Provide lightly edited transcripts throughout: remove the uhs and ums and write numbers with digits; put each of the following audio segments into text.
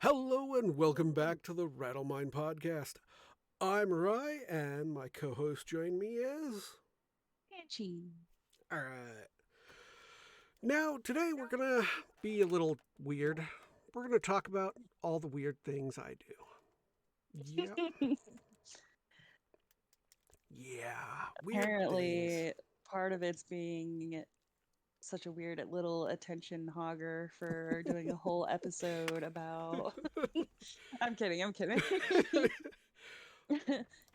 Hello and welcome back to the RattleMind podcast. I'm Rye, and my co-host join me is... Itchy. Alright. Now, today we're gonna be a little weird. We're gonna talk about all the weird things I do. Yep. Yeah, weird things. Apparently, part of it's being such a weird little attention hogger for doing a whole episode about. I'm kidding. I'm kidding.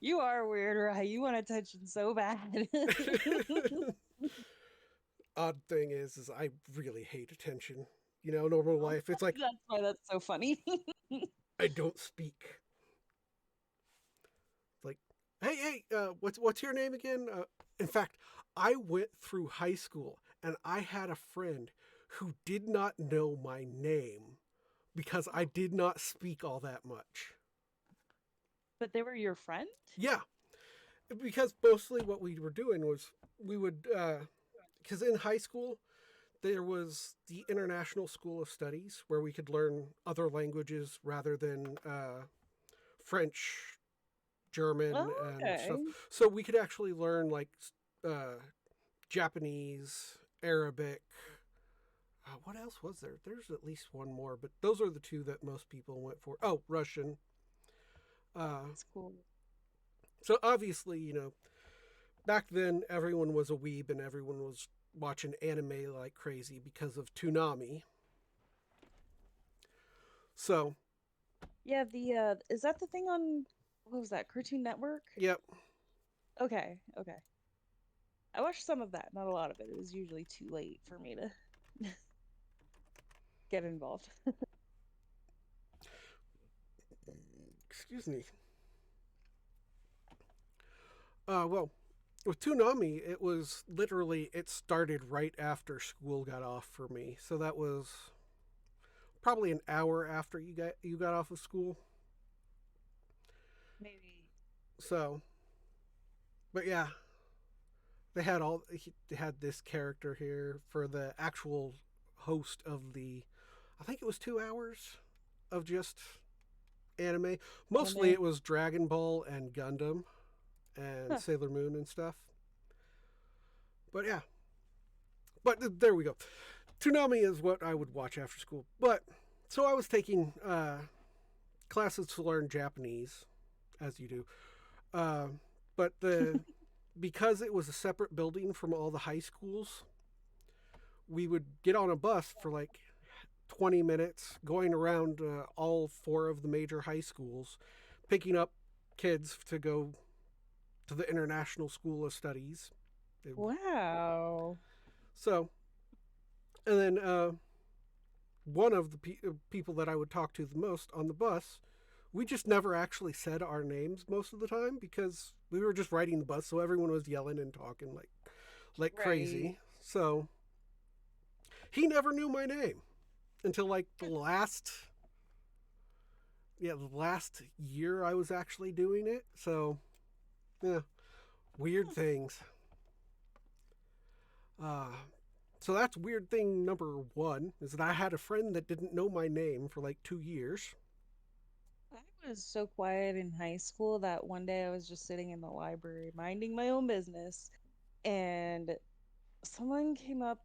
You are weird, right? You want attention so bad. Odd thing is I really hate attention. Normal life, it's like That's why that's so funny. I don't speak. Like, hey, what's your name again? In fact, I went through high school and I had a friend who did not know my name because I did not speak all that much. But they were your friend? Yeah, because mostly what we were doing was we would, because in high school there was the International School of Studies where we could learn other languages rather than French, German, Oh, and okay. stuff. So we could actually learn like uh, Japanese, Arabic. What else was there? There's at least one more, but those are the two that most people went for. Oh, Russian. That's cool. So obviously, back then everyone was a weeb and everyone was watching anime like crazy because of Toonami. So, Yeah, the is that the thing on what was that, Cartoon Network? yep. Okay, okay. I watched some of that, not a lot of it. It was usually too late for me to get involved. Excuse me. Well, with Toonami, it was literally it started right after school got off for me. So that was probably an hour after you got off of school. Maybe. So, but yeah, they had this character here for the actual host of the. I think it was 2 hours of just anime. Mostly Anime. it was Dragon Ball and Gundam and Huh. Sailor Moon and stuff. But yeah, but there we go. Toonami is what I would watch after school. But so I was taking classes to learn Japanese, as you do. Uh, but the because it was a separate building from all the high schools, we would get on a bus for like 20 minutes going around all four of the major high schools, picking up kids to go to the International School of Studies. Wow. So, and then one of the people that I would talk to the most on the bus, we just never actually said our names most of the time because we were just riding the bus, so everyone was yelling and talking like Right. crazy. So he never knew my name until like the last year I was actually doing it. So yeah, weird things. So that's weird thing number one is that I had a friend that didn't know my name for like 2 years. I was so quiet in high school that one day I was just sitting in the library minding my own business and someone came up.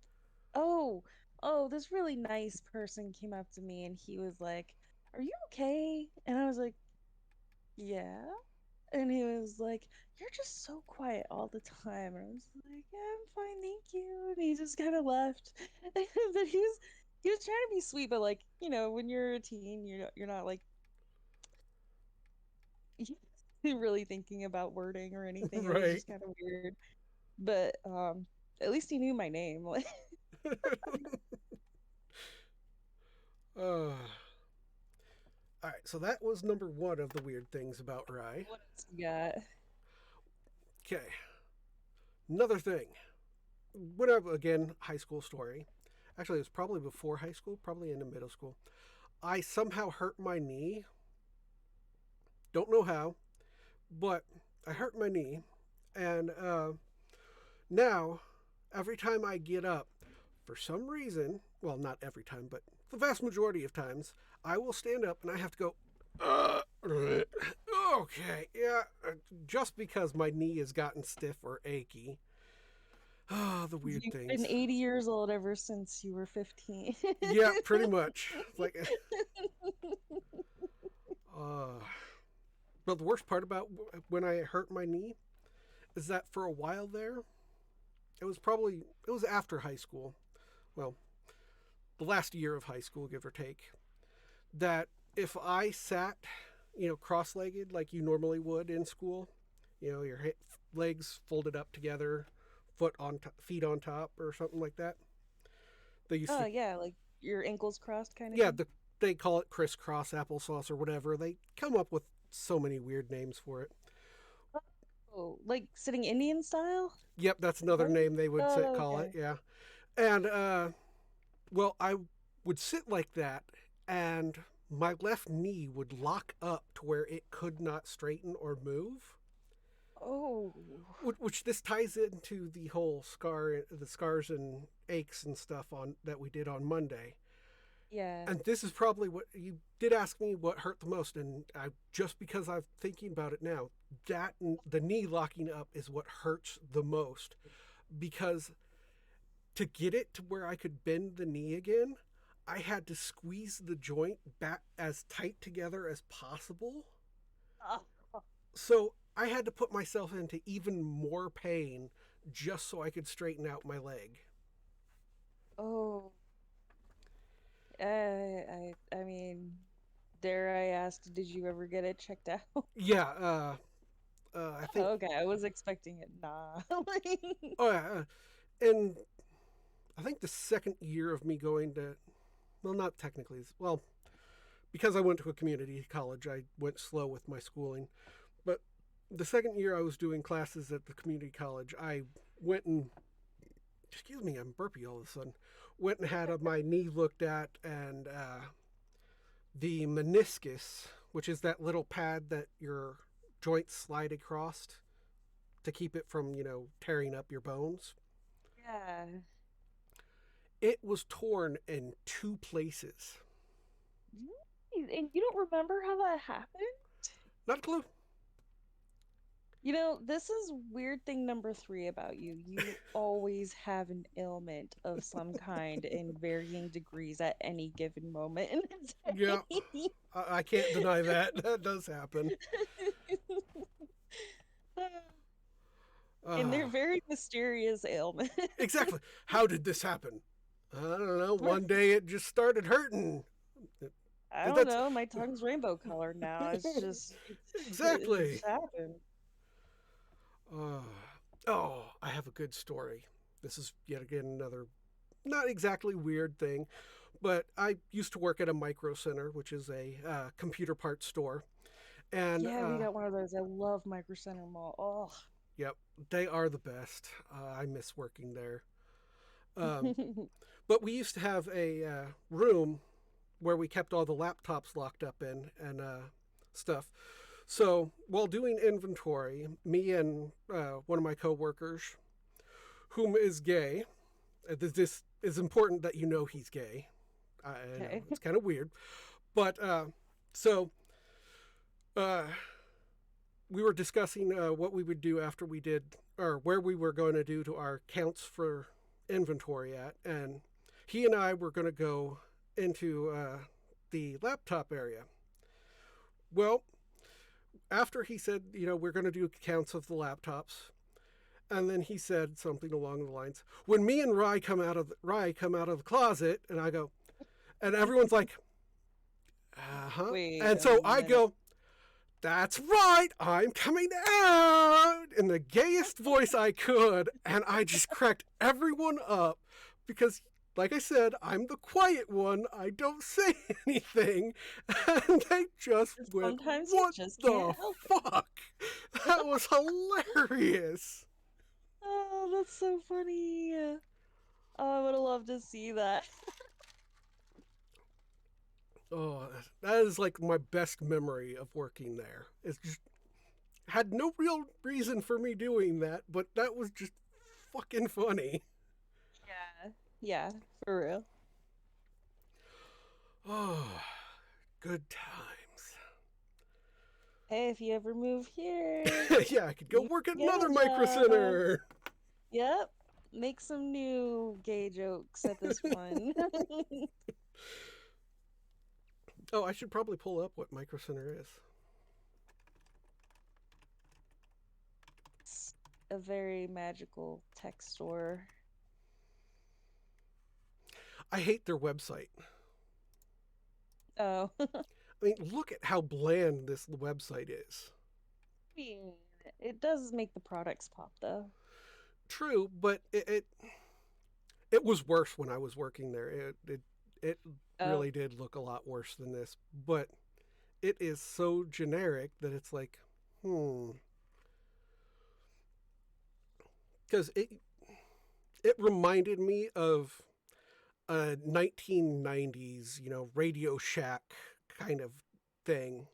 Oh, oh, this really nice person came up to me and he was like, "Are you okay?" And I was like, "Yeah." And he was like, "You're just so quiet all the time." And I was like, "Yeah, I'm fine, thank you." And he just kind of left. But he was trying to be sweet, but like, when you're a teen, you're not like really thinking about wording or anything. It was Right. just kind of weird. But at least he knew my name. Like, uh, all right, so that was number one of the weird things about Rye. what else you got? Okay, another thing. When I, again, high school story. Actually, it was probably before high school, probably into middle school. I somehow hurt my knee. Don't know how, but I hurt my knee. And now, every time I get up, for some reason, well, not every time, but the vast majority of times, I will stand up and I have to go, okay, yeah, just because my knee has gotten stiff or achy. Ah, the weird You've been things. 80 years old ever since you were 15. Yeah, pretty much. Like, uh, but the worst part about when I hurt my knee is that for a while there, it was after high school. Well, the last year of high school, give or take. That if I sat, cross-legged like you normally would in school, your legs folded up together, feet on top, or something like that. They used Oh to, yeah, like your ankles crossed kind of yeah, thing. they call it crisscross applesauce or whatever. They come up with so many weird names for it. Oh, like sitting Indian style? Yep, that's Is another that what? name they would Oh, call it. okay. Yeah, and well, I would sit like that, and my left knee would lock up to where it could not straighten or move. Oh, Which this ties into the whole the scars and aches and stuff on that we did on Monday. yeah. And this is probably what you did ask me what hurt the most, and just because I'm thinking about it now, that the knee locking up is what hurts the most because to get it to where I could bend the knee again, I had to squeeze the joint back as tight together as possible. Oh, So I had to put myself into even more pain just so I could straighten out my leg. oh. I mean, dare I ask, did you ever get it checked out? Yeah, I think. Oh, okay, I was expecting it. Nah. Oh yeah, and I think the second year of me going to, well, not technically, well, because I went to a community college, I went slow with my schooling. But the second year I was doing classes at the community college, I went and, excuse me, I'm burpy all of a sudden, went and had my knee looked at, and the meniscus, which is that little pad that your joints slide across to keep it from, tearing up your bones. Yeah. It was torn in two places. And you don't remember how that happened? Not a clue. You know, this is weird thing number three about you. You always have an ailment of some kind in varying degrees at any given moment in Yeah, the day. I can't deny that. That does happen. And Uh, they're very mysterious ailments. exactly. How did this happen? I don't know. One day it just started hurting. I don't That's know. My tongue's rainbow colored now. It's just, it exactly. just happened. Uh, oh, I have a good story. This is yet again another not exactly weird thing, but I used to work at a micro center, which is a computer parts store, and Yeah, we got one of those. I love Micro Center Mall. Oh. yep, they are the best. I miss working there. Um, but we used to have a room where we kept all the laptops locked up in and stuff. So while doing inventory, me and one of my coworkers, whom is gay, this is important that you know he's gay. I know Okay. it's kind of weird, but so uh, we were discussing what we would do after we did, or where we were going to do to our counts for inventory at, and he and I were going to go into the laptop area. Well, after he said, we're going to do counts of the laptops, and then he said something along the lines, "When me and Rye come out of the closet," and I go, and everyone's like, "Uh huh," Wait and a so I minute. go, "That's right, I'm coming out," in the gayest voice I could, and I just cracked everyone up because, like I said, I'm the quiet one. I don't say anything, and they just went, Sometimes you "What just can't the help it. fuck?" That was hilarious. Oh, that's so funny. Oh, I would have loved to see that. Oh, that is like my best memory of working there. It's just had no real reason for me doing that, but that was just fucking funny. Yeah. Yeah, for real. Oh, Good times. Hey, if you ever move here, Yeah, I could go you work at can get another a micro job. center. Yep. Make some new gay jokes at this one. Oh, I should probably pull up what micro center is. It's a very magical tech store. I hate their website. Oh. I mean, look at how bland this website is. mean, it does make the products pop though. True, but it was worse when I was working there. It Oh. really did look a lot worse than this, but it is so generic that it's like, hmm, because it reminded me of a 1990s, Radio Shack kind of thing.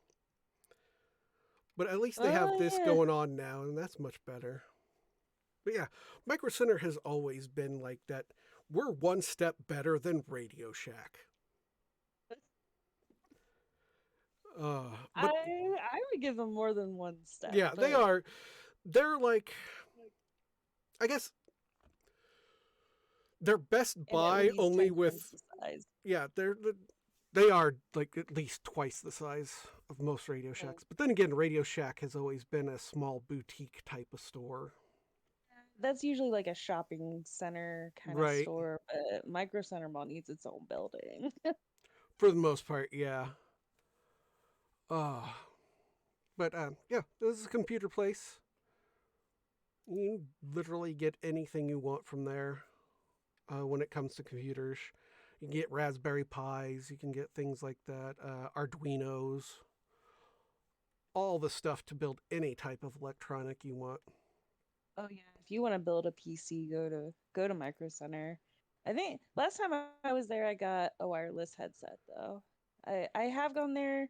But at least they have Oh this yeah. going on now, and that's much better. But yeah, Micro Center has always been like that. We're one step better than Radio Shack. But I would give them more than one step, yeah, they but are. They're like, I guess they're Best and at Buy least only 10 times with, the size. yeah, they are like at least twice the size of most Radio Oh. Shacks. But then again, Radio Shack has always been a small boutique type of store. That's usually like a shopping center kind of Right. store, but Micro Center Mall needs its own building. For the most part, yeah. Uh, but yeah, this is a computer place. You literally get anything you want from there when it comes to computers. You can get Raspberry Pis, you can get things like that, Arduinos, all the stuff to build any type of electronic you want. Oh yeah, if you want to build a PC, go to Micro Center. I think last time I was there, I got a wireless headset though. I have gone there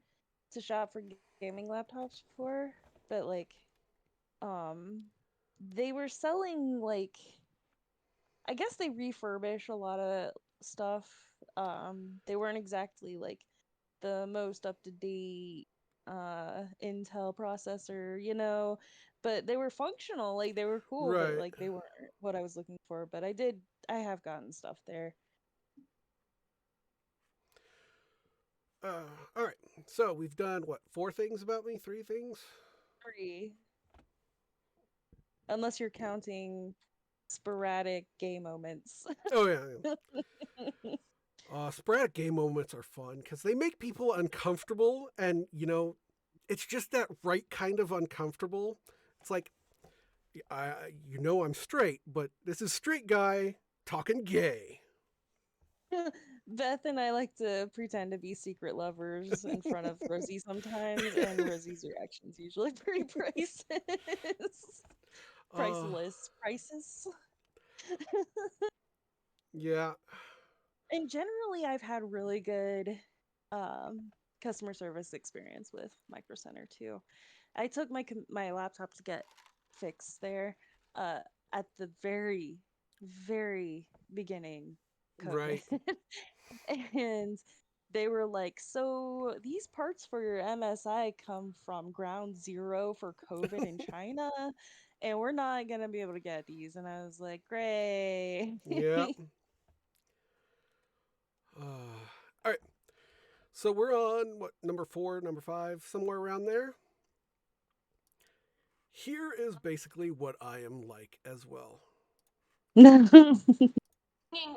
to shop for gaming laptops before, but like um they were selling like I guess they refurbish a lot of stuff. They weren't exactly like the most up to date Intel processor, but they were functional, like they were cool, but Right. like they weren't what I was looking for. But I have gotten stuff there. All right. So we've done what, four things about me? Three things? Three, unless you're counting sporadic gay moments. Oh, yeah. Sporadic game moments are fun because they make people uncomfortable, and it's just that right kind of uncomfortable. It's like, I'm straight, but this is straight guy talking gay. Beth and I like to pretend to be secret lovers in front of Rosie sometimes, and Rosie's reaction's usually pretty priceless. uh, Prices. yeah, And generally, I've had really good customer service experience with Micro Center too. I took my laptop to get fixed there uh, at the very, very beginning COVID. right. And they were like, "So these parts for your MSI come from ground zero for COVID in China, and we're not gonna be able to get these." And I was like, "Great." Yeah. All right. So we're on what, number four, number five, somewhere around there. Here is basically what I am like as well.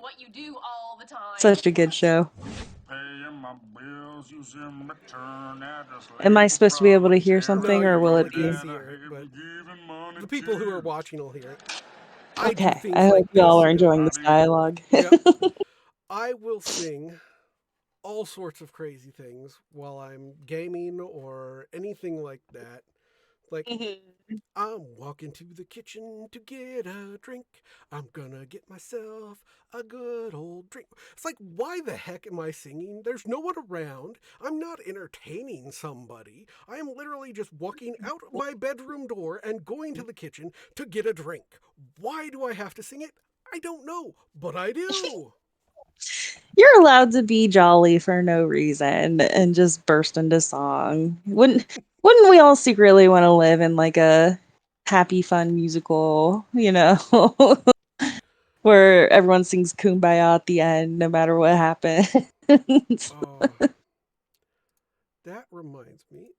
What you do all the time. Such a good show. Paying my bills using return address. Am I supposed to be able to hear No, something, you or will probably it can't be? see it, but Giving money the people who are to. watching will hear it. I do Okay, things I hope like y'all this. are enjoying this dialogue. Yep. I will sing all sorts of crazy things while I'm gaming or anything like that. Like, I'm walking to the kitchen to get a drink. I'm gonna get myself a good old drink. It's like, why the heck am I singing? There's no one around. I'm not entertaining somebody. I am literally just walking out my bedroom door and going to the kitchen to get a drink. Why do I have to sing it? I don't know, but I do. You're allowed to be jolly for no reason and just burst into song. Wouldn't we all secretly want to live in like a happy, fun musical, where everyone sings Kumbaya at the end, no matter what happens? Oh, that reminds me.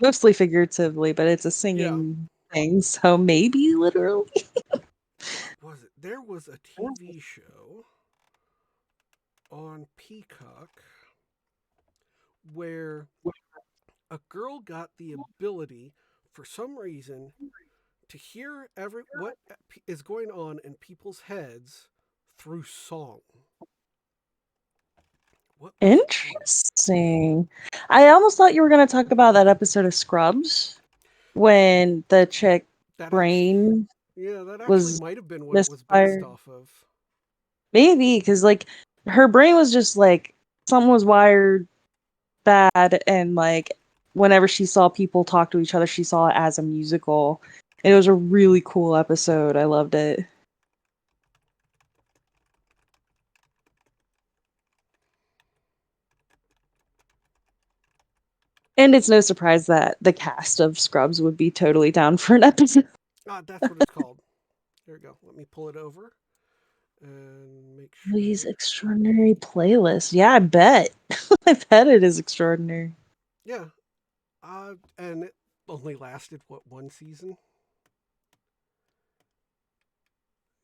Mostly figuratively, but it's a Yeah, singing thing, so maybe literally. what was it? There was a TV show on Peacock where a girl got the ability, for some reason, to hear every what is going on in people's heads through song. What was it called? Interesting. I almost thought you were going to talk about that episode of Scrubs when the chick That actually, brain yeah, that actually was might have been what it was based misfired. off of. Maybe because like her brain was just like something was wired bad, and like whenever she saw people talk to each other, she saw it as a musical. And it was a really cool episode. I loved it. And it's no surprise that the cast of Scrubs would be totally down for an episode. Ah, that's what it's called. There we go. Let me pull it over and make Louise sure. extraordinary playlist. Yeah, I bet. I bet it is extraordinary. Yeah, and it only lasted what, one season?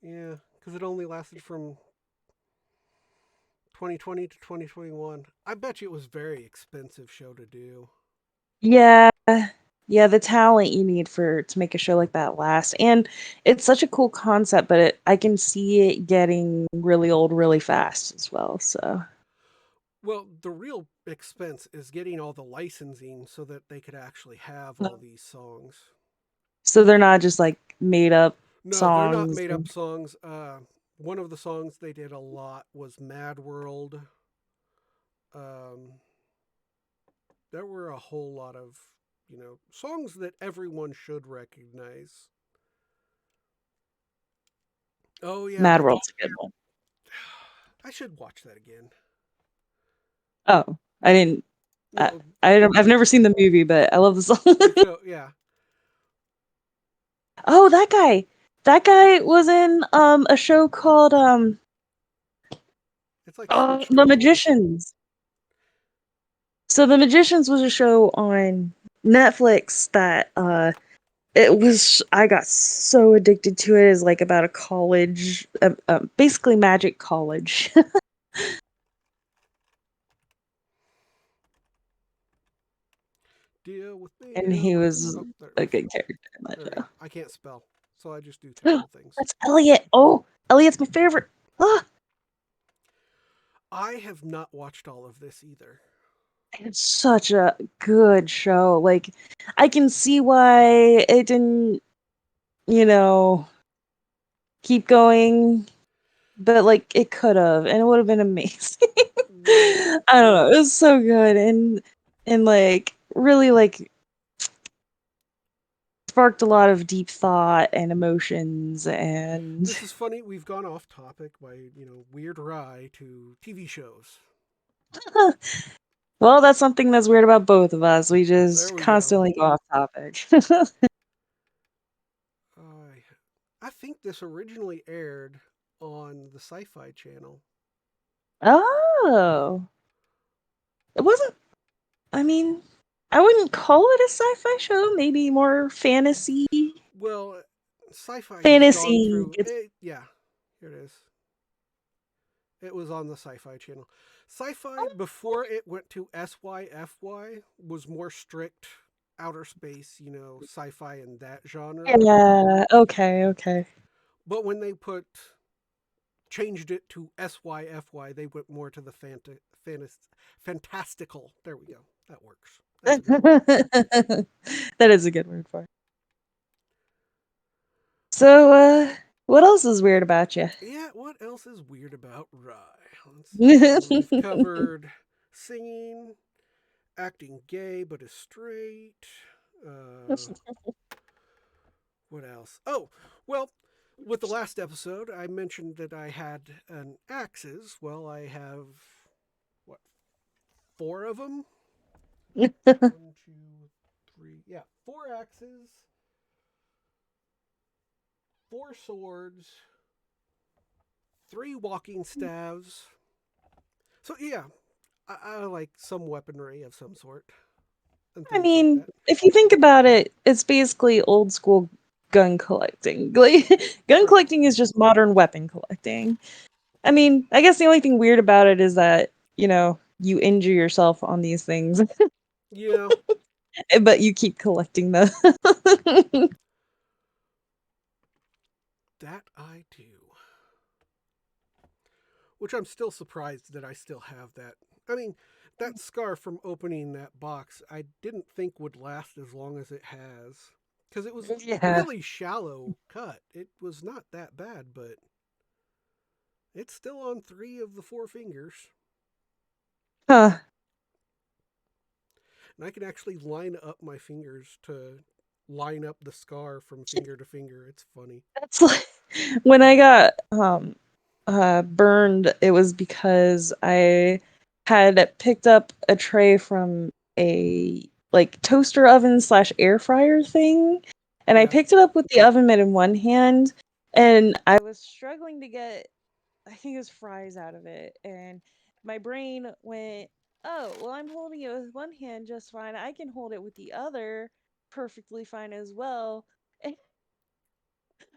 Yeah, because it only lasted from 2020 to 2021. I bet you it was a very expensive show to do. Yeah. Yeah, the talent you need for to make a show like that last. And it's such a cool concept, but I can see it getting really old really fast as well. Well, the real expense is getting all the licensing so that they could actually have all these songs. So they're not just like made up No, they're not songs. made up songs. One of the songs they did a lot was Mad World. Um, there were a whole lot of, songs that everyone should recognize. Oh yeah, Mad World's a good one. I should watch that again. Oh, I didn't. No, I've never seen the movie, but I love the song. the show, yeah, Oh, that guy. That guy was in a show called it's like switched The roles. Magicians. So The Magicians was a show on Netflix that it was I got so addicted to it. Is like about a college, basically magic college, Deal with and me. he was Oh, there it a was. good character in that There we go. show. I can't spell, so I just do terrible things. That's Elliot. Oh, Elliot's my favorite. Ah, I have not watched all of this either. it's such a good show. Like, I can see why it didn't, you know, keep going, but like it could have, and it would have been amazing. Well, I don't know. It was so good, and like really like sparked a lot of deep thought and emotions and this is funny. We've gone off topic by, Weird Rye to TV shows. well, that's something that's weird about both of us. We There just we go. constantly go off topic. I think this originally aired on the Sci Fi channel. Oh. It wasn't I mean, I wouldn't call it a sci-fi show, maybe more Well, Sci Fi has gone fantasy through gets it. Yeah, here it is. It was on the Sci Fi channel. Sci Fi, before it went to SYFY, was more strict outer space, sci fi and that genre. yeah, okay. But when they changed it to SYFY, they went more to the fantastical. There we go. That works. That's a good word. That is a good word for it. So, what else is weird about you? Yeah, what else is weird about Rye? Let's see. So we've covered singing, acting gay but is straight. Uh, what else? Oh, well, with the last episode, I mentioned that I had an axes. Well, I have what, four of them? One, two, three. Yeah, four axes, four swords, three walking staves. So yeah, I like some weaponry of some sort and I things like mean, that. if you think about it, it's basically old school gun collecting. Like, gun True. collecting is just modern weapon collecting. I mean, I guess the only thing weird about it is that, you injure yourself on these things, Yeah, but you keep collecting them. that I do. Which I'm still surprised that I still have that. I mean, that scar from opening that box, I didn't think would last as long as it has. Because it was Yeah. really shallow cut. It was not that bad, but it's still on three of the four fingers. Huh. And I can actually line up my fingers to line up the scar from finger to finger. It's funny. That's like when I got burned, it was because I had picked up a tray from a like toaster oven slash air fryer thing, and I Yeah. picked it up with the oven mitt in one hand, and I was struggling to get, I think it was fries out of it, and my brain went, "Oh, well, I'm holding it with one hand just fine. I can hold it with the other perfectly fine as well."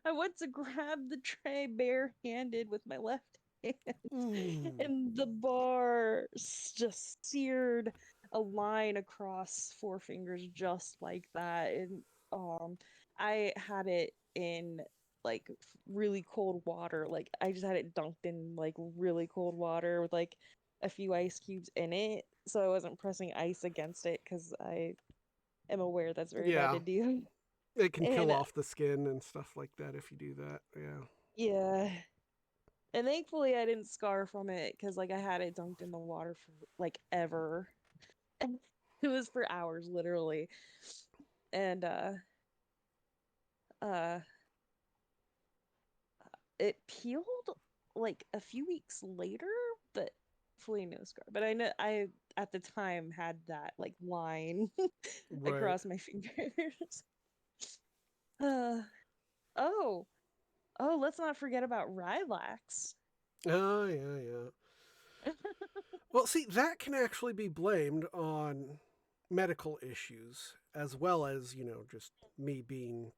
I went to grab the tray barehanded with my left hand, Ooh. and the bar just seared a line across four fingers just like that. And I had it in like really cold water. Like I just had it dunked in like really cold water with like a few ice cubes in it, so I wasn't pressing ice against it because I am aware that's very bad Yeah. to do. It can kill And off the skin and stuff like that if you do that. Yeah. yeah, and thankfully I didn't scar from it because like I had it dunked in the water for like ever. And it was for hours literally. And uh it peeled like a few weeks later, but fully no scar. But I know I at the time had that like line Right. across my fingers. uh oh. Oh, let's not forget about Rylax. Oh, yeah, yeah. Well, see, that can actually be blamed on medical issues as well as, just me being.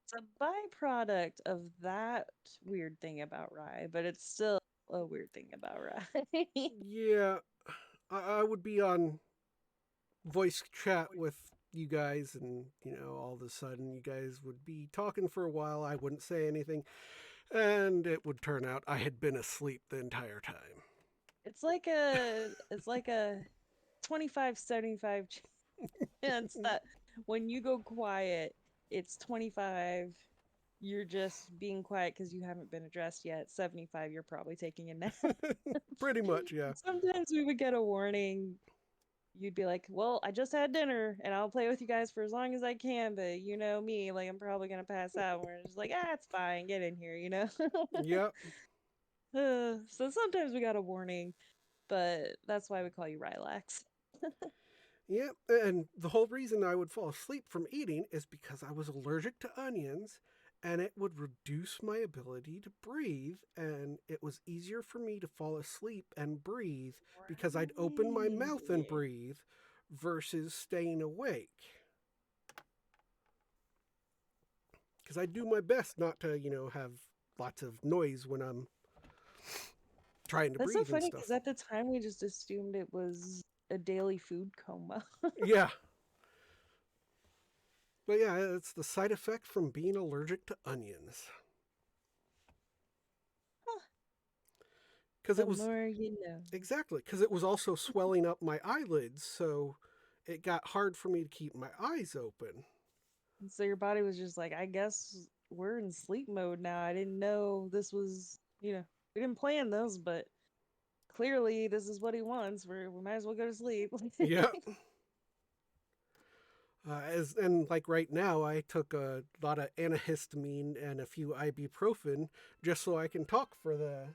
It's a byproduct of that weird thing about rye, but it's still a weird thing about rye. Yeah, I would be on voice chat with you guys, and, all of a sudden you guys would be talking for a while. I wouldn't say anything, and it would turn out I had been asleep the entire time. It's like a 25-75 chance that when you go quiet, it's 25 you're just being quiet because you haven't been addressed yet. 75 you're probably taking a nap. Pretty much, yeah. Sometimes we would get a warning. You'd be like, "Well, I just had dinner and I'll play with you guys for as long as I can, but you know me, like I'm probably gonna pass out." And we're just like, "Ah, it's fine, get in here." Yep. So sometimes we got a warning, but that's why we call you Rylax. Yeah, and the whole reason I would fall asleep from eating is because I was allergic to onions and it would reduce my ability to breathe, and it was easier for me to fall asleep and breathe because I'd open my mouth and Right. breathe versus staying awake. Because I do my best not to, have lots of noise when I'm trying to That's so breathe and funny because stuff. at the time we just assumed it was a daily food coma. Yeah, but yeah, it's the side effect from being allergic to onions. Because The it was. more you know. Exactly, because it was also swelling up my eyelids, so it got hard for me to keep my eyes open. And so your body was just like, I guess we're in sleep mode now. I didn't know this was, we didn't plan this, but clearly this is what he wants. We might as well go to sleep. Yeah. And like right now, I took a lot of antihistamine and a few ibuprofen just so I can talk for the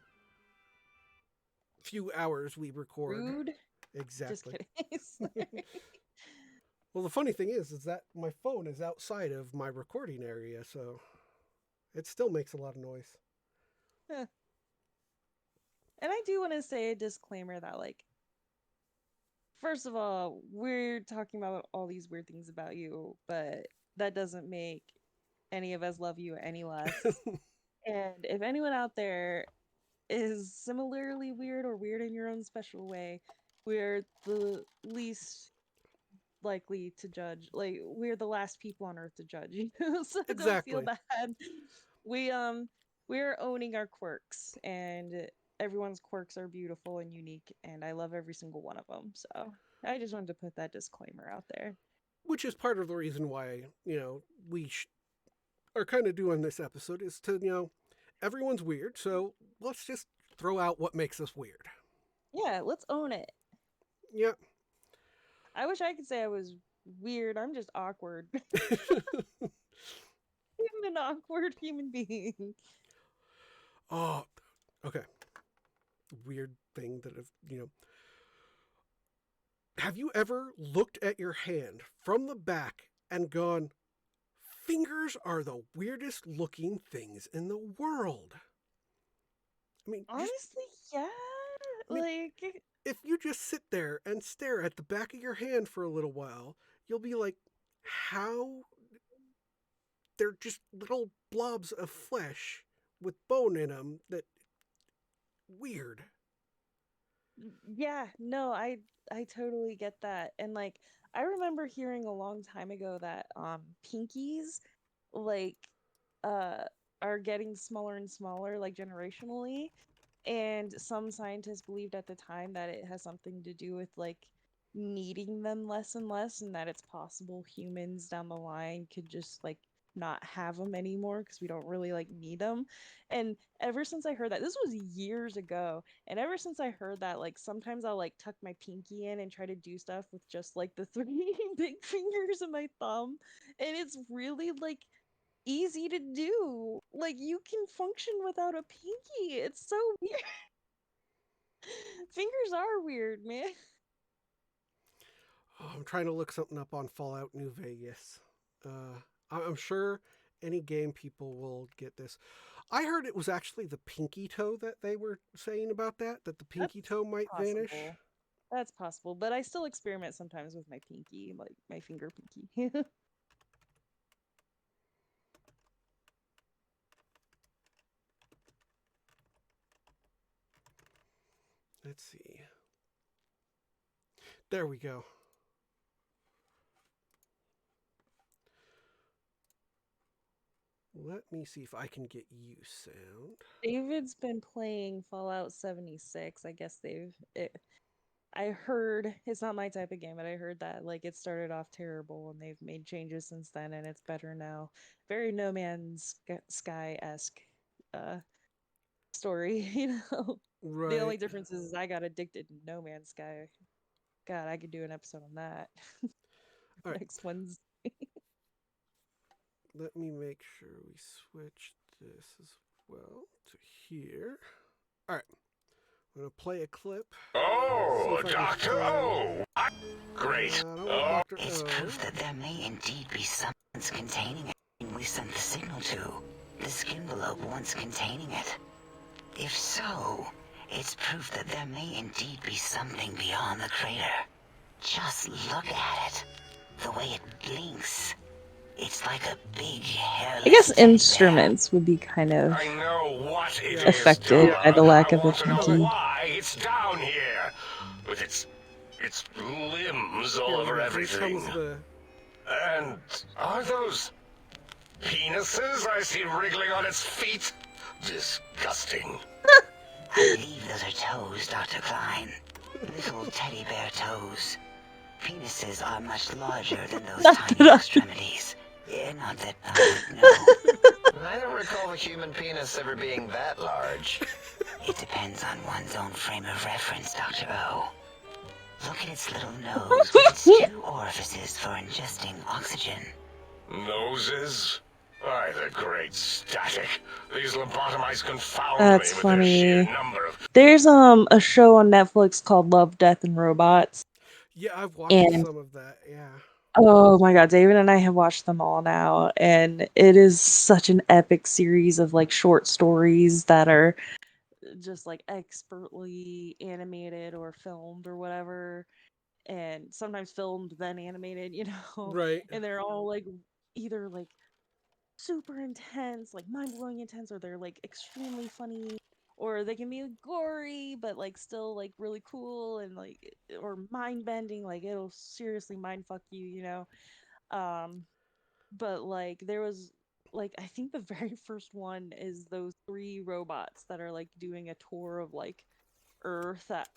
few hours we record. Rude. Just Exactly. kidding. Sorry. Well, the funny thing is that my phone is outside of my recording area, so it still makes a lot of noise. Huh. And I do want to say a disclaimer that, like, first of all, we're talking about all these weird things about you, but that doesn't make any of us love you any less. And if anyone out there is similarly weird or weird in your own special way, we're the least likely to judge. Like, we're the last people on earth to judge you. So don't feel Exactly. bad. We we're owning our quirks, and everyone's quirks are beautiful and unique, and I love every single one of them. So I just wanted to put that disclaimer out there. Which is part of the reason why, we are kind of doing this episode is to, everyone's weird, so let's just throw out what makes us weird. Yeah, let's own it. Yeah. I wish I could say I was weird. I'm just awkward. I'm an awkward human being. Oh, okay. Weird thing that have you ever looked at your hand from the back and gone, fingers are the weirdest looking things in the world? I mean, Honestly, yeah. I mean, Like, if you just sit there and stare at the back of your hand for a little while, you'll be like, how? They're just little blobs of flesh with bone in them that weird. yeah, no, I totally get that. And like, I remember hearing a long time ago that pinkies like uh are getting smaller and smaller, like, generationally. And some scientists believed at the time that it has something to do with, like, needing them less and less, and that it's possible humans down the line could just, like, not have them anymore because we don't really, like, need them. And ever since I heard that, this was years ago, and ever since I heard that, like, sometimes I'll, like, tuck my pinky in and try to do stuff with just, like, the three big fingers and my thumb, and it's really, like, easy to do. Like, you can function without a pinky. It's so weird. Fingers are weird, man. Oh, I'm trying to look something up on Fallout New Vegas. I'm sure any game people will get this. I heard it was actually the pinky toe that they were saying about that the pinky toe might vanish. That's possible, but I still experiment sometimes with my pinky, like my finger pinky. Let's see. There we go. Let me see if I can get you sound. David's been playing Fallout 76. I guess I heard it's not my type of game, but I heard that, like, it started off terrible and they've made changes since then and it's better now. Very No Man's Sky-esque story, you know. Right. The only difference is I got addicted to No Man's Sky. God, I could do an episode on that. All right. Next one's Let me make sure we switch this as well to here. All right. I'm going to play a clip. Oh, Dr. O! Great. It's proof that there may indeed be substance containing it we sent the signal to. The skinvelope once containing it. If so, it's proof that there may indeed be something beyond the crater. Just look at it. The way it blinks. It's like a big hairless I guess teddy instruments would be kind of I know what it affected is, by the lack I of a want to know pinky. why it's down here with its limbs all over Here everything. comes the And are those penises I see wriggling on its feet? Disgusting. I believe those are toes, Dr. Klein. Little teddy bear toes. Penises are much larger than those tiny extremities. Yeah, not that, no. I don't recall the human penis ever being that large. It depends on one's own frame of reference, Dr. O. Look at its little nose with its two orifices for ingesting oxygen. Noses? By the great static. These lobotomites confound That's me with their sheer funny. number of... There's a show on Netflix called Love, Death, and Robots. Yeah, I've watched And some of that. Yeah. oh my god, David and I have watched them all now, and it is such an epic series of like short stories that are just like expertly animated or filmed or whatever, and sometimes filmed then animated, Right. and they're all like either like super intense, like mind-blowing intense, or they're like extremely funny, or they can be like, gory but like still like really cool and like or mind bending, like it'll seriously mind fuck you, um but like there was like I think the very first one is those three robots that are like doing a tour of like Earth at,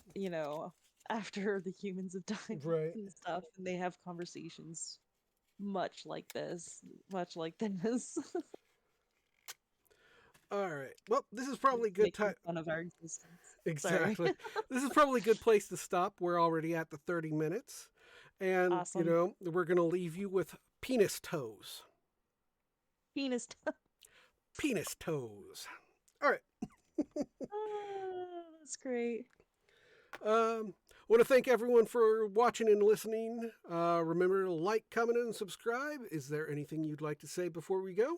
after the humans have died Right. and stuff, and they have conversations much like this. All right. Well, this is probably a good Making time. fun of our existence. Sorry. Exactly. This is probably a good place to stop. We're already at the 30 minutes. And, Awesome. we're going to leave you with penis toes. Penis. Penis toes. All right. That's great. Want to thank everyone for watching and listening. Remember to like, comment, and subscribe. Is there anything you'd like to say before we go?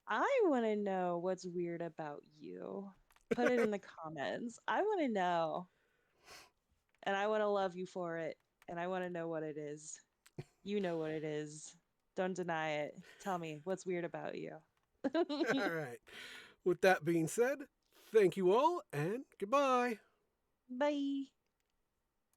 I want to know what's weird about you. Put it in the comments. I want to know. And I want to love you for it. And I want to know what it is. You know what it is. Don't deny it. Tell me what's weird about you. All right. With that being said, thank you all and goodbye. Bye.